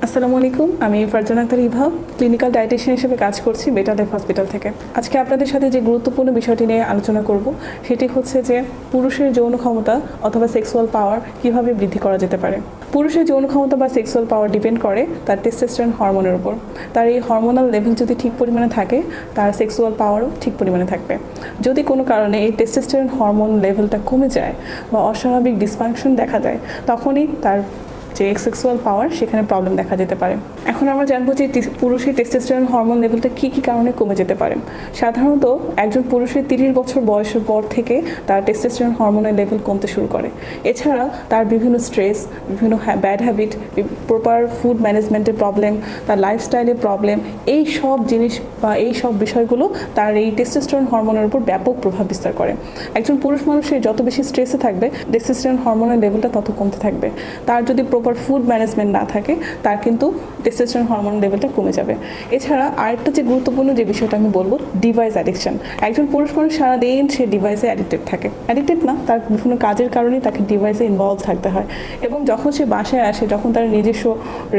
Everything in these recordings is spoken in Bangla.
আসসালামু আলাইকুম, আমি ফারজানা আক্তার ইভা, ক্লিনিক্যাল ডায়েটিশিয়ান হিসেবে কাজ করছি বেটা লাইফ হসপিটাল থেকে। আজকে আপনাদের সাথে যে গুরুত্বপূর্ণ বিষয়টি নিয়ে আলোচনা করব সেটি হচ্ছে যে পুরুষের যৌন ক্ষমতা অথবা সেক্সুয়াল পাওয়ার কিভাবে বৃদ্ধি করা যেতে পারে। পুরুষের যৌন ক্ষমতা বা সেক্সুয়াল পাওয়ার ডিপেন্ড করে তার টেস্টোস্টেরন হরমোনের উপর। তার এই হরমোনাল লেভেল যদি ঠিক পরিমাণে থাকে, তার সেক্সুয়াল পাওয়ারও ঠিক পরিমাণে থাকবে। যদি কোনো কারণে এই টেস্টোস্টেরন হরমোন লেভেলটা কমে যায় বা অস্বাভাবিক ডিসফাংশন দেখা যায়, তখনই তার যে সেক্সুয়াল পাওয়ার সেখানে প্রবলেম দেখা যেতে পারে। এখন আমরা জানবো যে পুরুষের টেস্টোস্টেরন হরমোন লেভেলটা কী কী কারণে কমে যেতে পারে। সাধারণত একজন পুরুষের 30 বছর বয়সের পর থেকে তার টেস্টোস্টেরন হরমোনের লেভেল কমতে শুরু করে। এছাড়া তার বিভিন্ন স্ট্রেস, বিভিন্ন ব্যাড হ্যাবিট, প্রপার ফুড ম্যানেজমেন্টের প্রবলেম, তার লাইফস্টাইলের প্রবলেম, এই সব জিনিস বা এই সব বিষয়গুলো তার এই টেস্টোস্টেরন হরমোনের উপর ব্যাপক প্রভাব বিস্তার করে। একজন পুরুষ মানুষের যত বেশি স্ট্রেসে থাকবে, টেস্টোস্টেরন হরমোনের লেভেলটা তত কমতে থাকবে। তার যদি প্রপার ফুড ম্যানেজমেন্ট না থাকে, তার কিন্তু টেস্টোস্টেরন হরমোন লেভেলটা কমে যাবে। এছাড়া আরেকটা যে গুরুত্বপূর্ণ যে বিষয়টা আমি বলবো, ডিভাইস অ্যাডিকশন। একজন পুরুষ মানুষ সারাদিন সে ডিভাইসে অ্যাডিক্টেড থাকে। অ্যাডিক্টেড না, তার বিভিন্ন কাজের কারণেই তাকে ডিভাইসে ইনভলভ থাকতে হয়। এবং যখন সে বাসায় আসে, যখন তার নিজস্ব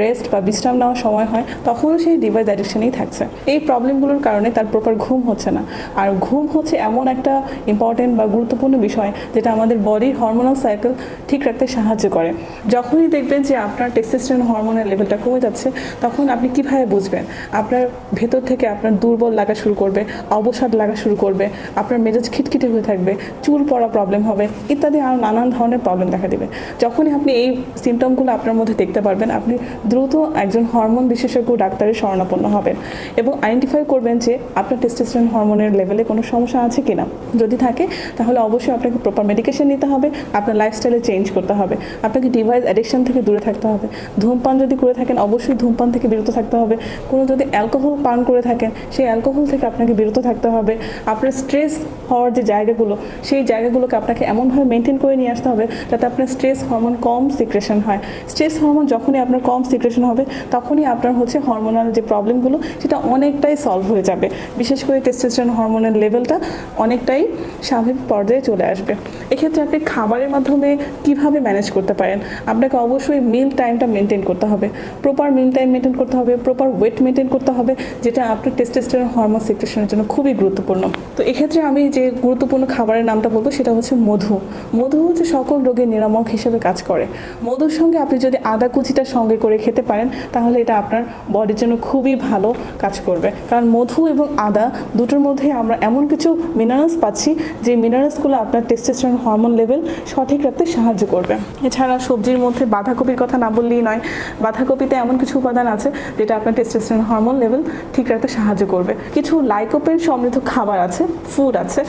রেস্ট বা বিশ্রাম নেওয়ার সময় হয়, তখনও সেই ডিভাইস অ্যাডিকশনেই থাকছে। এই প্রবলেমগুলোর কারণে তার প্রপার ঘুম হচ্ছে না। আর ঘুম হচ্ছে এমন একটা ইম্পর্টেন্ট বা গুরুত্বপূর্ণ বিষয় যেটা আমাদের বডির হরমোনাল সাইকেল ঠিক রাখতে সাহায্য করে। যখনই দেখবেন যে আপনার টেস্টোস্টেরন হরমোনের লেভেলটা কমে যাচ্ছে, তখন আপনি কিভাবে বুঝবেন? আপনার ভেতর থেকে আপনার দুর্বল লাগা শুরু করবে, অবসাদ লাগা শুরু করবে, আপনার মেজাজ খিটখিটে হয়ে থাকবে, চুল পড়া প্রবলেম হবে, ইত্যাদি আরও নানান ধরনের প্রবলেম দেখা দেবে। যখনই আপনি এই সিমটমগুলো আপনার মধ্যে দেখতে পারবেন, আপনি দ্রুত একজন হরমোন বিশেষজ্ঞ ডাক্তারের শরণাপন্ন হবেন এবং আইডেন্টিফাই করবেন যে আপনার টেস্টোস্টেরন হরমোনের লেভেলে কোনো সমস্যা আছে কিনা। যদি থাকে, তাহলে অবশ্যই আপনাকে প্রপার মেডিকেশন নিতে হবে, আপনার লাইফস্টাইলে চেঞ্জ করতে হবে, আপনাকে ডিভাইস অ্যাডিকশন থেকে দূরে থাকতে হবে। ধূমপান যদি করে থাকেন, অবশ্যই ধূমপান থেকে বিরত থাকতে হবে। কোনো যদি অ্যালকোহল পান করে থাকেন, সেই অ্যালকোহল থেকে আপনাকে বিরত থাকতে হবে। আপনার স্ট্রেস হওয়ার যে জায়গাগুলো, সেই জায়গাগুলোকে আপনাকে এমনভাবে মেনটেন করে নিয়ে আসতে হবে যাতে আপনার স্ট্রেস হরমোন কম সিক্রেশন হয়। স্ট্রেস হরমোন যখনই আপনার কম সিক্রেশন হবে, তখনই আপনার হরমোনাল যে প্রবলেমগুলো সেটা অনেকটাই সলভ হয়ে যাবে। বিশেষ করে টেস্টোস্টেরন হরমোনের লেভেলটা অনেকটাই স্বাভাবিক পর্যায়ে চলে আসবে। এক্ষেত্রে আপনি খাবারের মাধ্যমে কিভাবে ম্যানেজ করতে পারেন? আপনাকে অবশ্যই মিল টাইমটা মেনটেন করতে হবে, প্রপার মিল টাইম মেনটেন করতে হবে, প্রপার ওয়েট মেনটেন করতে হবে, যেটা আপনার টেস্টোস্টেরন হরমোন সিক্রেশনের জন্য খুবই গুরুত্বপূর্ণ। তো এক্ষেত্রে আমি যে গুরুত্বপূর্ণ খাবারের নামটা বলবো সেটা হচ্ছে মধু। মধু হচ্ছে সকল রোগের নিরামক হিসেবে কাজ করে। মধুর সঙ্গে আপনি যদি আদা কুচিটা সঙ্গে করে খেতে পারেন, তাহলে এটা আপনার বডির জন্য খুবই ভালো কাজ করবে। কারণ মধু এবং আদা দুটোর মধ্যে আমরা এমন কিছু মিনারেলস পাচ্ছি যে মিনারেলসগুলো আপনার টেস্টোস্টেরন হরমোন লেভেল সঠিক রাখতে সাহায্য করবে। এছাড়া সবজির মধ্যে বাঁধাকপির কথা না বললেই নয়। বাঁধাকপিতে এমন কিছু উপাদান আছে যেটা আপনার টেস্টোস্টেরন হরমোন লেভেল ঠিক রাখতে সাহায্য করবে। কিছু লাইকোপেন সমৃদ্ধ খাবার আছে, ফুড আছে,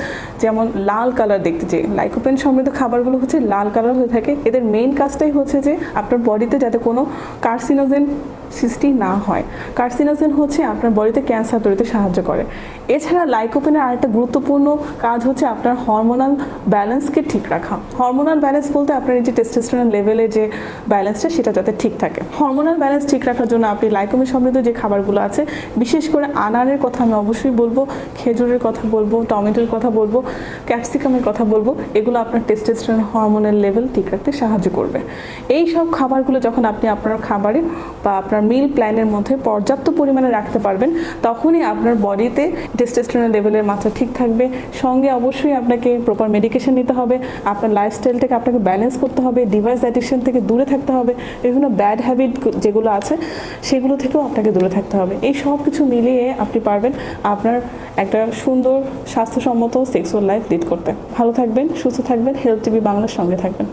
যেমন লাল কালার দেখতে। যে লাইকোপেন সমৃদ্ধ খাবারগুলো হচ্ছে লাল কালার হয়ে থাকে, এদের মেইন কাজটাই হচ্ছে যে আপনার বডিতে যাতে কোনো কার্সিনোজেন সৃষ্টি না হয়। কার্সিনোজেন হচ্ছে আপনার বডিতে ক্যান্সার তৈরিতে সাহায্য করে। এছাড়া লাইকোপেনের আরেকটা গুরুত্বপূর্ণ কাজ হচ্ছে আপনার হরমোনাল ব্যালেন্সকে ঠিক রাখা। হরমোনাল ব্যালেন্স বলতে আপনার এই যে টেস্টোস্টেরন লেভেলের যে ব্যালেন্সটা, সেটা যাতে ঠিক থাকে। হরমোনাল ব্যালেন্স ঠিক রাখার জন্য আপনি লাইকোপেন সমৃদ্ধ যে খাবারগুলো আছে, বিশেষ করে আনারের কথা আমি অবশ্যই বলবো, খেজুরের কথা বলবো, টমেটোর কথা বলবো, ক্যাপসিকামের কথা বলবো। এগুলো আপনার টেস্টোস্টেরন হরমোনের লেভেল ঠিক রাখতে সাহায্য করবে। এই সব খাবারগুলো যখন আপনি আপনার খাবারে বা আপনার মিল প্ল্যানের মধ্যে পর্যাপ্ত পরিমাণে রাখতে পারবেন, তখনই আপনার বডিতে টেস্টোস্টেরন লেভেলের মাত্রা ঠিক থাকবে। সঙ্গে অবশ্যই আপনাকে প্রপার মেডিকেশন নিতে হবে, আপনার লাইফস্টাইলটাকে আপনাকে ব্যালেন্স করতে হবে, ডিভাইস অ্যাডিকশন থেকে দূরে থাকতে হবে, বিভিন্ন ব্যাড হ্যাবিট যেগুলো আছে সেগুলো থেকেও আপনাকে দূরে থাকতে হবে। এই সব কিছু মিলিয়ে আপনি পারবেন আপনার একটা সুন্দর স্বাস্থ্যসম্মত সেক্সুয়াল লাইফ লিড করতে। ভালো থাকবেন, সুস্থ থাকবেন, হেলথ টিভি বাংলার সঙ্গে থাকবেন।